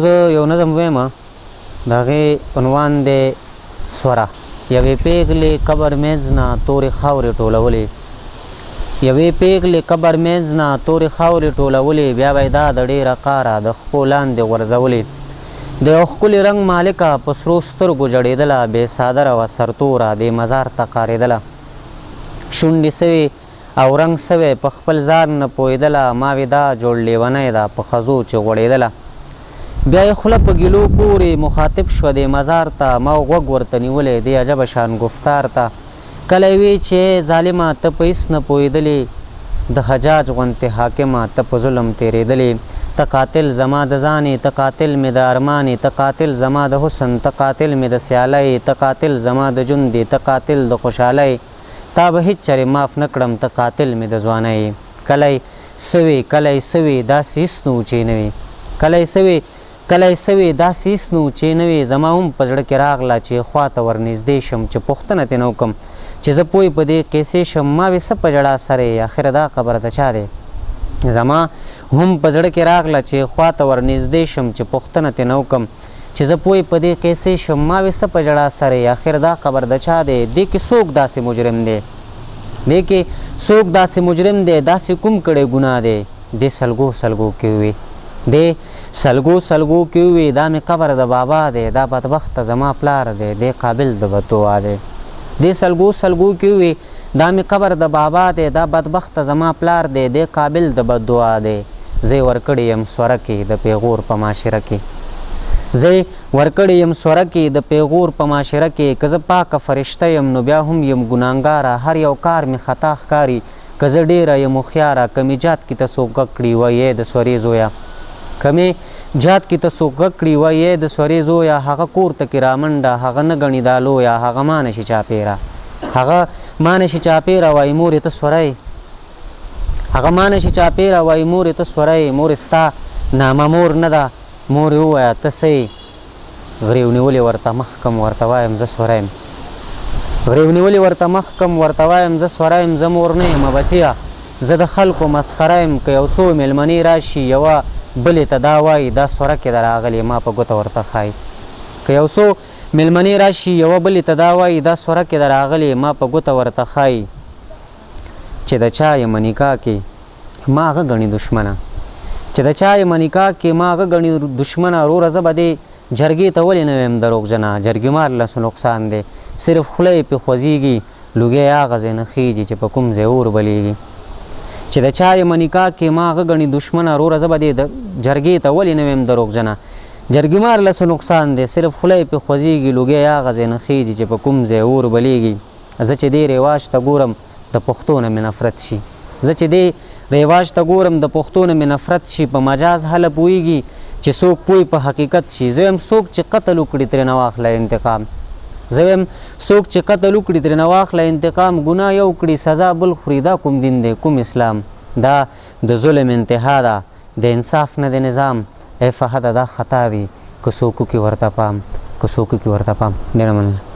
زه یو نظم وایم د هغې عنوان دی سوره. یوې پیغلې قبر میز نه تورې خاورې ټولولې، یوې پیغلې قبر میز نه تورې خاورې ټولولې، بیا به یې دا د ډېره قاره د خپو لاندې غورځولې. د یو ښکلي رنګ مالکه په سرو سترګو جړېدله، بې څادره وه سرتوره دې مزار ته قارېدله. شونډې سوې او رنګ سوی په خپل ځان نه پوهېدله، ما وې دا جوړ لیونی ده په ښځو چې غوړېدله. بیا یې خوله په ګیلو پورې مخاطب شوه دې مزار ته، ما غوږ ورته نیولی دې عجبه شان گفتار ته. کله یې وی چې ظالمه ته په هېڅ نه پوهېدلې، د حجاج غوندې حاکمه ته په ظلم تېرېدلې. ته قاتل زما د ځانې، ته قاتل مې د ارمانې، ته قاتل زما د حسن، ته قاتل مې د سیالۍ، ته قاتل زما د ژوندې، ته قاتل د خوشحالۍ. تا به هېڅ چرې معاف نه کړم، ته قاتل مې د ځوانۍ. کله یې سوې کله یې سوې داسې هېڅ نه و چې نه وي، کله یې سوې کله یې سوې داسې هېڅ نه و چې نه وي. زما هم په زړه کې راغله چې خواته ورنږدې شم، چې پوښتنه ترېنه وکړم چې زه پوی په دې قیسې شم. ما وې څه په ژړا سره یې، آخره دا خبره د چا دی؟ زما هم په زړه کې راغله چې خواته ورنږدې شم، چې پوښتنه ترېنه وکړم چې زه پوی په دې قیسې شم. ما وې څه په ژړا سره یې، آخر دا خبر د چا دی؟ دې کې څوک داسې مجرم دی؟ دې کې څوک داسې مجرم دی؟ داسې کوم کړی ګناه دی؟ دې سلګو سلګو کې وي، دې سلګو سلګو کې وي، دا مې قبر د بابا دی، دا بدبخته زما پلار دی، دې قابل د بددعا دی. دې سلګو سلګو کې وي، دا مې قبر د بابا دی، دا بدبخته زما پلار دی، دې قابل د بددعا دی. زه ورکړی یم سوره کې د پیغور په معاشره کې، زه ورکړی یم سوره کې د پیغور په معاشره کې. که زه پاکه فرشته یم نو بیا هم یم ګناهګاره، هر یو کار مې خطا ښکاري. که زه ډېره یم هوښیاره، که مې جات کې ته څوک غږ کړي وایې د سورې زویه، که مې جات کې ته څوک غږ کړي وایې د سورې زویه. هغه کور ته کې رامنډه، هغه نه ګڼي دا لویه، هغه ما نه شي چاپېره، هغه ما نه شي چاپېره وایي مورې ته سوری، هغه ما نه شي چاپېره وایي مورې ته سوری. مورې ستا نامه مور نه ده، مورې ووایه ته څه یې؟ غریو نیولې ورته مخ کم ورته وایم زه سوری یم، غریو نیولې ورته مخ کم ورته وایم زه سوری یم. زه مور نه یم بچیه، زه د خلکو مسخره یم. که یو څو مېلمنې راشي یوه بلې ته دا وایي دا سوره کې ده راغلې، ما په ګوته ورته ښایي. که یو څو مېلمنې راشي یوه بلې ته دا وایي دا سوره کې ده راغلې، ما په ګوته ورته ښایي. چې د چا یمه نکاح کې ما هغه ګڼي دښمنه، چې د چا یمه نکاح کې ما هغه ګڼي دښمنه. وروره زه به دې جرګې ته ولې نه ویم دروغجنه، جرګې مار له څه نقصان دی، صرف خوله یې پې خوځېږي، لوګی هغه ځای نه خېږي چې په کوم ځای اور بلیږي. چې د چا یمه نکاح کې ما هغه ګڼي دښمنه، وروره زه به دې جرګې ته ولې نه ویم دروغجنه. جرګې مار له څه نقصان دی، صرف خوله یې پې خوځېږي، لوګی هغه ځای نه خېږي چې په کوم ځای اور بلیږي. زه چې دې رواج ته ګورم د پښتو نه مې نفرت شي، زه چې دې رواج ته ګورم د پښتو نه مې نفرت شي. په مجاز هله پوهېږي چې څوک پوی په حقیقت شي. زه یم څوک چې قتل وکړي ترېنه واخله انتقام، زه یم څوک چې قتل وکړي ترېنه واخله انتقام. ګناه یو کړي سزا بل خوري، دا کوم دین دی کوم اسلام؟ دا د ظلم انتها ده، د انصاف نه د نظام. ای فهده دا خطا دی، که څوک وکړي ورته پام، که څوک وکړي ورته پام. ډېره مننه.